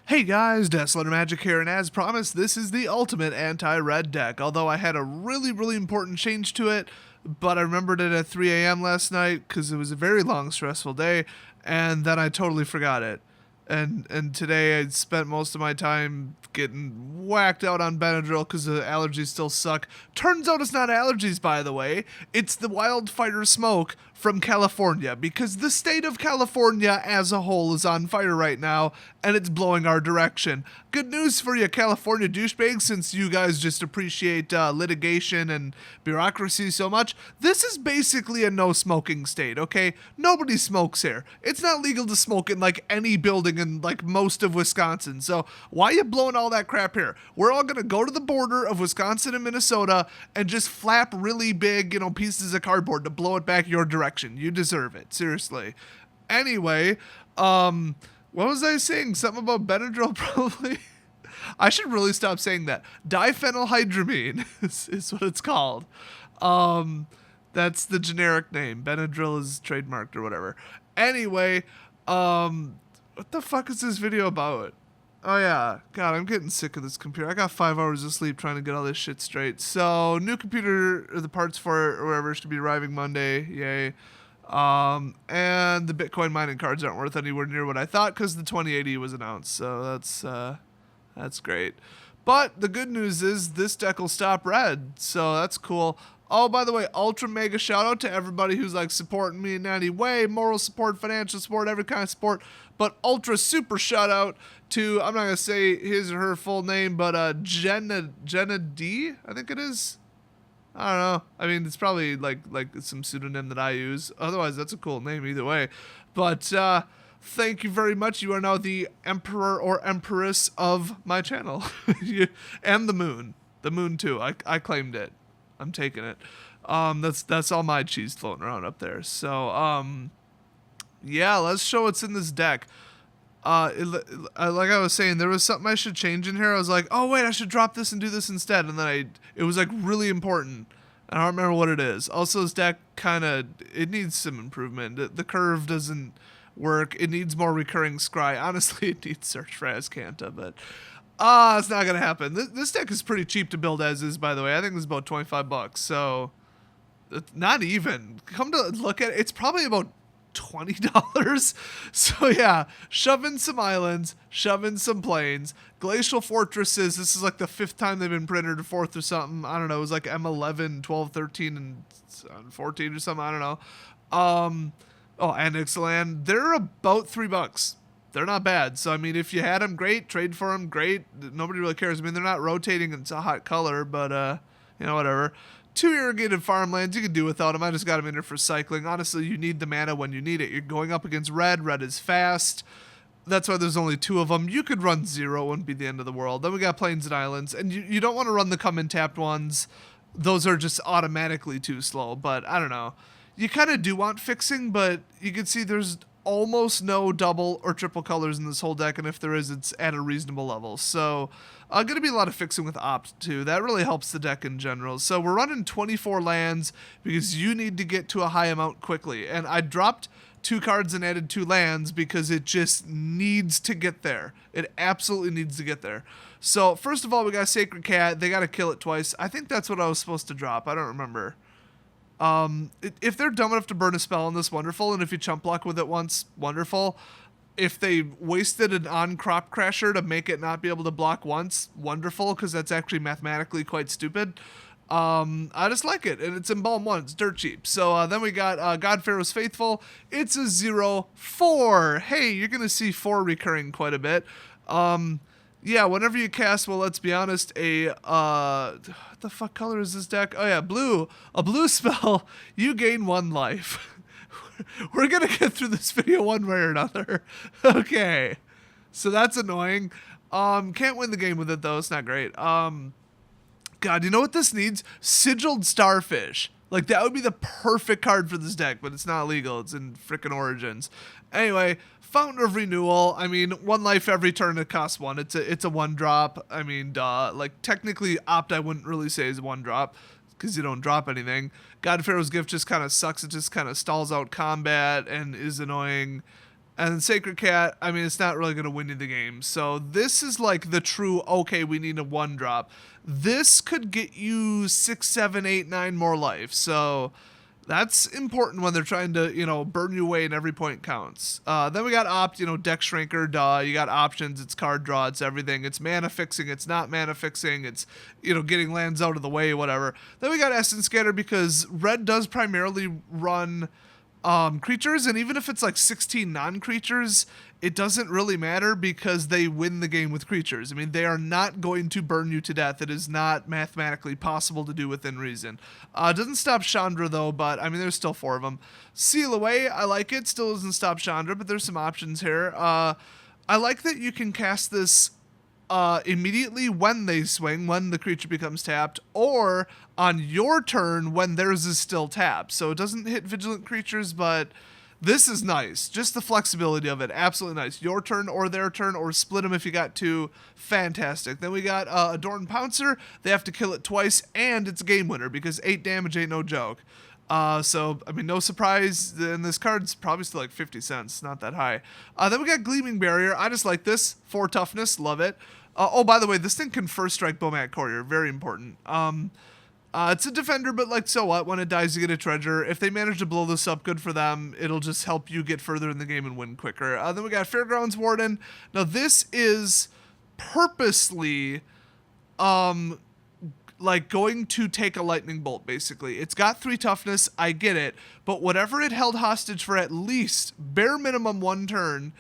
Hey guys, Desolator Magic here, and as promised, this is the ultimate anti-red deck, although I had a really important change to it, but I remembered it at 3 a.m. last night because it was a very long, stressful day, and then I totally forgot it. And today I spent most of my time getting whacked out on Benadryl because the allergies still suck. Turns out it's not allergies, by the way. It's the wildfire smoke from California, because the state of California as a whole is on fire right now, and it's blowing our direction. Good news for you, California douchebags, since you guys just appreciate litigation and bureaucracy so much. This is basically a no-smoking state, okay? Nobody smokes here. It's not legal to smoke in, like, any building in, like, most of Wisconsin. So why are you blowing all that crap here? We're all gonna go to the border of Wisconsin and Minnesota and just flap really big, pieces of cardboard to blow it back your direction. You deserve it, seriously. Anyway, what was I saying? Something about Benadryl, probably? I should really stop saying that. Diphenylhydramine is what it's called. That's the generic name. Benadryl is trademarked or whatever. Anyway, what the fuck is this video about? Oh yeah, God, I'm getting sick of this computer. I got 5 hours of sleep trying to get all this shit straight. So, new computer, or the parts for it, or whatever, should be arriving Monday. Yay. And the Bitcoin mining cards aren't worth anywhere near what I thought because the 2080 was announced. So that's great. But the good news is this deck will stop red. So that's cool. Oh, by the way, ultra mega shout out to everybody who's like supporting me in any way, moral support, financial support, every kind of support. But ultra super shout out to, I'm not going to say his or her full name, but Jenna D, I think it is. I don't know. I mean, it's probably like some pseudonym that I use. Otherwise, that's a cool name either way. But thank you very much. You are now the emperor or empress of my channel. And the moon. The moon too. I claimed it. I'm taking it. That's all my cheese floating around up there. So, yeah, let's show what's in this deck. Like I was saying, there was something I should change in here. I was like, oh wait, I should drop this and do this instead. And then it was like really important. I don't remember what it is. Also, this deck it needs some improvement. The curve doesn't work. It needs more recurring scry. Honestly, it needs Search for Azcanta, but it's not gonna happen. This deck is pretty cheap to build as is, by the way. I think it's about $25. So, not even. Come to look at it, it's probably about $20. So yeah, shove in some islands, shove in some plains, glacial fortresses. This is like the 5th time they've been printed, or 4th or something. I don't know. It was like M11, 12, 13, and 14 or something. I don't know. Annex land. They're about $3. They're not bad. So I mean, if you had them, great. Trade for them, great. Nobody really cares. I mean, they're not rotating. It's a hot color, but whatever. 2 irrigated farmlands, you can do without them. I just got them in there for cycling. Honestly, you need the mana when you need it. You're going up against red. Red is fast. That's why there's only 2 of them. You could run 0. It wouldn't be the end of the world. Then we got plains and islands. And you don't want to run the come and tapped ones. Those are just automatically too slow. But I don't know. You kind of do want fixing, but you can see there's almost no double or triple colors in this whole deck, and if there is, it's at a reasonable level. So going to be a lot of fixing with opt too. That really helps the deck in general. So we're running 24 lands because you need to get to a high amount quickly, and I dropped 2 cards and added 2 lands because it just needs to get there. It absolutely needs to get there. So first of all, we got Sacred Cat. They got to kill it twice. I think that's what I was supposed to drop. I don't remember. If they're dumb enough to burn a spell on this, wonderful. And if you chump block with it once, wonderful. If they wasted an on-crop crasher to make it not be able to block once, wonderful, because that's actually mathematically quite stupid. I just like it, and it's Embalm 1. It's dirt cheap. So then we got God-Pharaoh's Faithful. It's a 0/4. Hey, you're going to see 4 recurring quite a bit. Yeah, whenever you cast, well, let's be honest, what the fuck color is this deck? Oh yeah, blue. A blue spell, you gain 1 life. We're gonna get through this video one way or another. Okay, so that's annoying. Can't win the game with it though, it's not great. God, you know what this needs? Sigiled Starfish. Like, that would be the perfect card for this deck, but it's not legal. It's in frickin' Origins. Anyway, Fountain of Renewal. I mean, 1 life every turn. It costs 1. It's a 1-drop. I mean, duh. Like, technically, opt I wouldn't really say is 1-drop because you don't drop anything. God-Pharaoh's Gift just kind of sucks. It just kind of stalls out combat and is annoying. And Sacred Cat, I mean, it's not really going to win you the game. So this is like the true, okay, we need a 1-drop. This could get you 6, 7, 8, 9 more life. So that's important when they're trying to, burn you away and every point counts. Then we got opt, deck shrinker, duh. You got options, it's card draw, it's everything. It's mana fixing, it's not mana fixing, it's, getting lands out of the way, whatever. Then we got Essence Scatter because red does primarily run creatures, and even if it's like 16 non-creatures, it doesn't really matter because they win the game with creatures. I mean, they are not going to burn you to death. It is not mathematically possible to do within reason. Doesn't stop Chandra though, but I mean, there's still 4 of them. Seal Away, I like it. Still doesn't stop Chandra, but there's some options here. I like that you can cast this immediately when they swing, when the creature becomes tapped, or on your turn when theirs is still tapped. So it doesn't hit vigilant creatures, but this is nice. Just the flexibility of it, absolutely nice. Your turn or their turn, or split them if you got 2, fantastic. Then we got Adorned Pouncer. They have to kill it twice, and it's a game winner because 8 damage ain't no joke. So, I mean, no surprise, and this card's probably still like 50 cents, not that high. Then we got Gleaming Barrier. I just like this. 4 toughness, love it. Oh, by the way, this thing can first strike Bomat Courier, very important. It's a defender, but like, so what? When it dies, you get a treasure. If they manage to blow this up, good for them. It'll just help you get further in the game and win quicker. Then we got Fairgrounds Warden. Now, this is purposely, like going to take a lightning bolt, basically. It's got 3 toughness, I get it, but whatever it held hostage for at least bare minimum 1 turn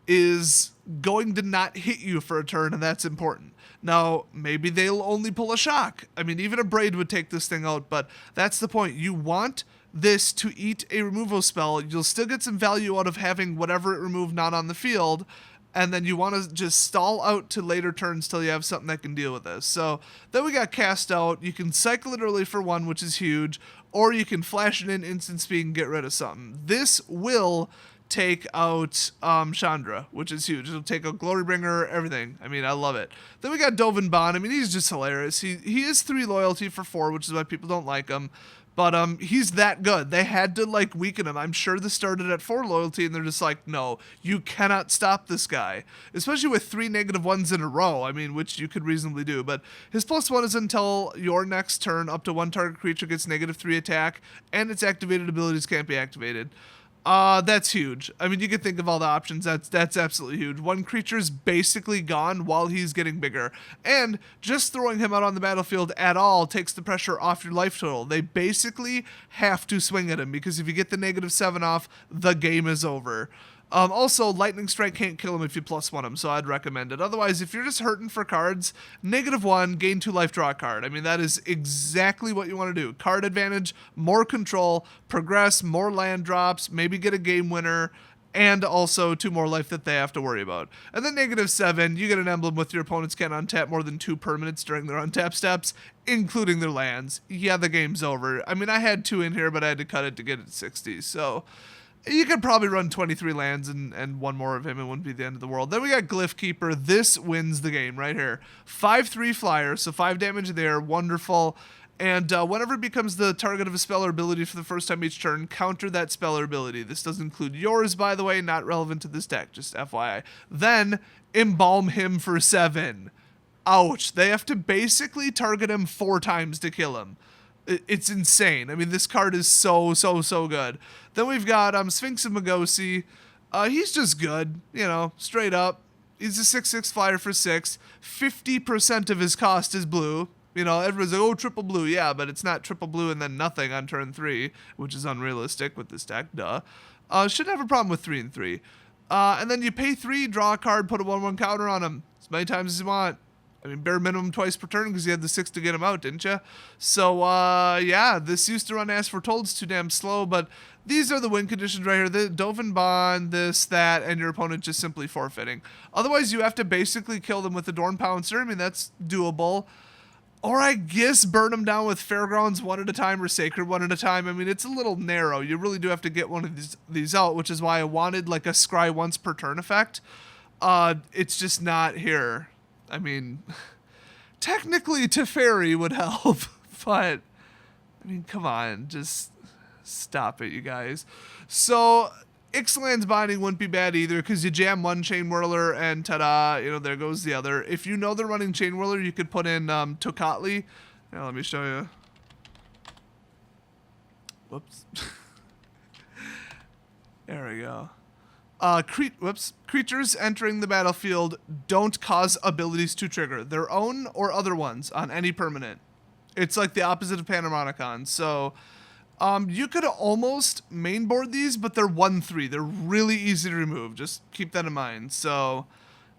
is going to not hit you for a turn, and that's important. Now, maybe they'll only pull a shock. I mean, even a Braid would take this thing out, but that's the point. You want this to eat a removal spell. You'll still get some value out of having whatever it removed not on the field, and then you want to just stall out to later turns till you have something that can deal with this. So then we got Cast Out. You can cycle it early for 1, which is huge, or you can flash it in instant speed and get rid of something. This will take out Chandra, which is huge. It'll take out Glorybringer, everything. I mean, I love it. Then we got Dovin Baan. I mean, he's just hilarious. He is 3 loyalty for 4, which is why people don't like him. But he's that good. They had to like weaken him. I'm sure this started at 4 loyalty, and they're just like, no, you cannot stop this guy. Especially with 3 -1s in a row. I mean, which you could reasonably do. But his +1 is until your next turn, up to 1 target creature gets -3 attack, and its activated abilities can't be activated. That's huge. I mean, you can think of all the options. That's absolutely huge. 1 creature's basically gone while he's getting bigger. And just throwing him out on the battlefield at all takes the pressure off your life total. They basically have to swing at him, because if you get the -7 off, the game is over. Also, Lightning Strike can't kill him if you +1 him, so I'd recommend it. Otherwise, if you're just hurting for cards, -1, gain 2 life, draw a card. I mean, that is exactly what you want to do. Card advantage, more control, progress, more land drops, maybe get a game winner, and also 2 more life that they have to worry about. And then -7, you get an emblem with your opponents can't untap more than 2 permanents during their untap steps, including their lands. Yeah, the game's over. I mean, I had 2 in here, but I had to cut it to get it to 60, so you could probably run 23 lands and 1 more of him. It wouldn't be the end of the world. Then we got Glyph Keeper. This wins the game right here. 5/3 flyer, so 5 damage there. Wonderful. And whenever it becomes the target of a spell or ability for the first time each turn, counter that spell or ability. This does include yours, by the way, not relevant to this deck, just FYI. Then embalm him for 7. Ouch. They have to basically target him 4 times to kill him. It's insane. I mean, this card is so good. Then we've got Sphinx of Magosi. He's just good, straight up. He's a 6/6 flyer for 6. 50% of his cost is blue. Everyone's like, oh, triple blue. Yeah, but it's not triple blue and then nothing on turn 3, which is unrealistic with this deck, duh. Shouldn't have a problem with 3 and 3. And then you pay 3, draw a card, put a 1/1 counter on him as many times as you want. I mean, bare minimum twice per turn because you had the 6 to get him out, didn't you? So, yeah, this used to run as foretold. It's too damn slow, but these are the win conditions right here. The Dovin Baan, this, that, and your opponent just simply forfeiting. Otherwise, you have to basically kill them with the Adorned Pouncer. I mean, that's doable. Or I guess burn them down with Fairgrounds 1 at a time or Sacred 1 at a time. I mean, it's a little narrow. You really do have to get one of these out, which is why I wanted like a scry once per turn effect. It's just not here. I mean, technically Teferi would help, but I mean, come on, just stop it, you guys. So Ixalan's Binding wouldn't be bad either, because you jam one Chain Whirler and ta-da, you know, there goes the other. If you know they're running Chain Whirler, you could put in Tocatli. Now let me show you. Whoops. There we go. Creatures entering the battlefield don't cause abilities to trigger, their own or other ones, on any permanent. It's like the opposite of Panharmonicon. So you could almost mainboard these, but they're 1/3. They're really easy to remove. Just keep that in mind. So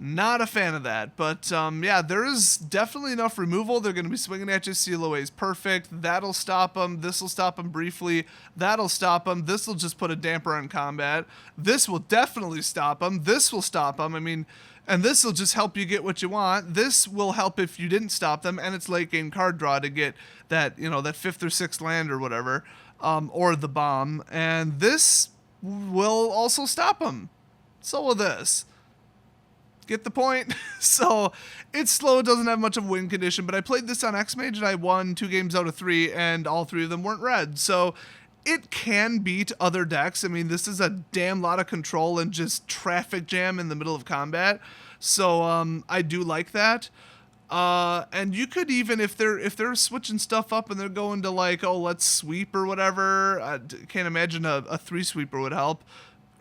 not a fan of that. But yeah, there is definitely enough removal. They're going to be swinging at you. Seal Away's perfect. That'll stop them. This will stop them briefly. That'll stop them. This will just put a damper on combat. This will definitely stop them. This will stop them. I mean, and this will just help you get what you want. This will help if you didn't stop them, and it's late game card draw to get that, you know, that 5th or 6th land or whatever, or the bomb. And this will also stop them. So will this. Get the point? So it's slow, it doesn't have much of a win condition, but I played this on X-Mage and I won 2 games out of 3, and all 3 of them weren't red. So it can beat other decks. I mean, this is a damn lot of control and just traffic jam in the middle of combat. So I do like that. And you could even, if they're switching stuff up and they're going to like, oh, let's sweep or whatever, I can't imagine a 3-sweeper would help.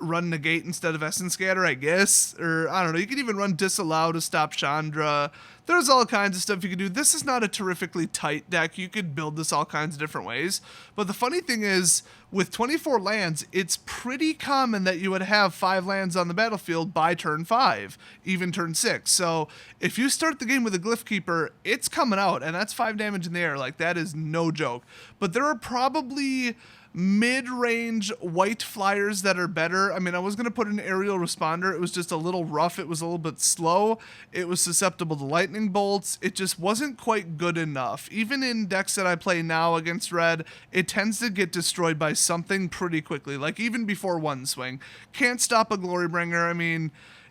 Run Negate instead of Essence Scatter, I guess. Or, I don't know, you could even run Disallow to stop Chandra. There's all kinds of stuff you could do. This is not a terrifically tight deck. You could build this all kinds of different ways. But the funny thing is, with 24 lands, it's pretty common that you would have 5 lands on the battlefield by turn 5, even turn 6. So if you start the game with a Glyph Keeper, it's coming out, and that's 5 damage in the air. Like, that is no joke. But there are probably mid-range white flyers that are better. I mean, I was going to put an aerial responder. It was just a little rough. It was a little bit slow. It was susceptible to lightning bolts. It just wasn't quite good enough. Even in decks that I play now against red, it tends to get destroyed by something pretty quickly. Like, even before one swing. Can't stop a Glorybringer. I mean,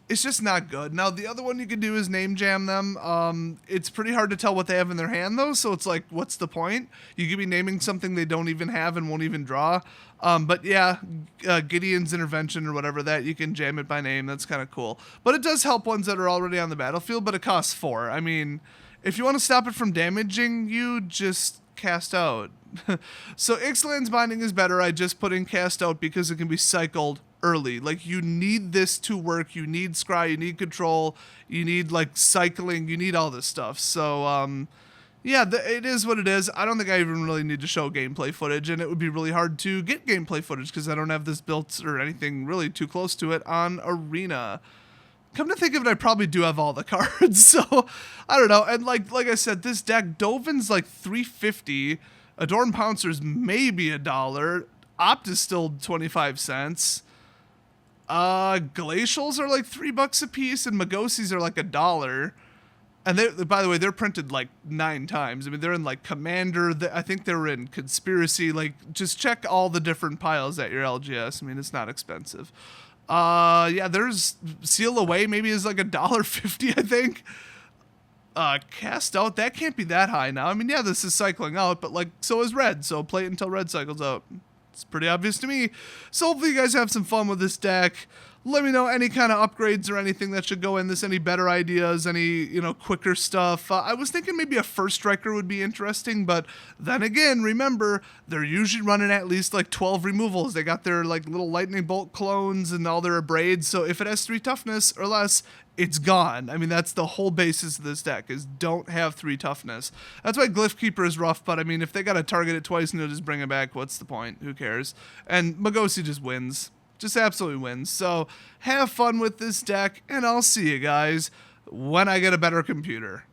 it's just not good. Now, the other one you could do is name jam them. It's pretty hard to tell what they have in their hand, though, so it's like, what's the point? You could be naming something they don't even have and won't even draw. But yeah, Gideon's Intervention or whatever that, you can jam it by name. That's kind of cool. But it does help ones that are already on the battlefield, but it costs 4. I mean, if you want to stop it from damaging you, just cast out. So Ixalan's Binding is better. I just put in cast out because it can be cycled early. Like, you need this to work. You need scry, you need control, you need like cycling, you need all this stuff. So yeah, it is what it is. I don't think I even really need to show gameplay footage, and it would be really hard to get gameplay footage because I don't have this built or anything really too close to it on Arena. Come to think of it, I probably do have all the cards, so I don't know. And like I said, this deck, Dovin's like $3.50, Adorned Pouncer's maybe $1, Opt is still 25 cents. Glacials are like $3 a piece, and Magosi's are like $1. And they, by the way, they're printed like 9 times. I mean, they're in like Commander. I think they're in Conspiracy. Like, just check all the different piles at your LGS. I mean, it's not expensive. Yeah, there's Seal Away maybe is like $1.50, I think. Cast Out, that can't be that high now. I mean, yeah, this is cycling out, but like, so is red. So play it until red cycles out. It's pretty obvious to me. So hopefully you guys have some fun with this deck. Let me know any kind of upgrades or anything that should go in this, any better ideas, any, you know, quicker stuff. I was thinking maybe a First Striker would be interesting, but then again, remember, they're usually running at least like 12 removals. They got their like little lightning bolt clones and all their abrades, so if it has 3 toughness or less, it's gone. I mean, that's the whole basis of this deck, is don't have 3 toughness. That's why Glyph Keeper is rough, but I mean, if they got to target it twice and they'll just bring it back, what's the point? Who cares? And Magosi just wins. Just absolutely wins. So have fun with this deck, and I'll see you guys when I get a better computer.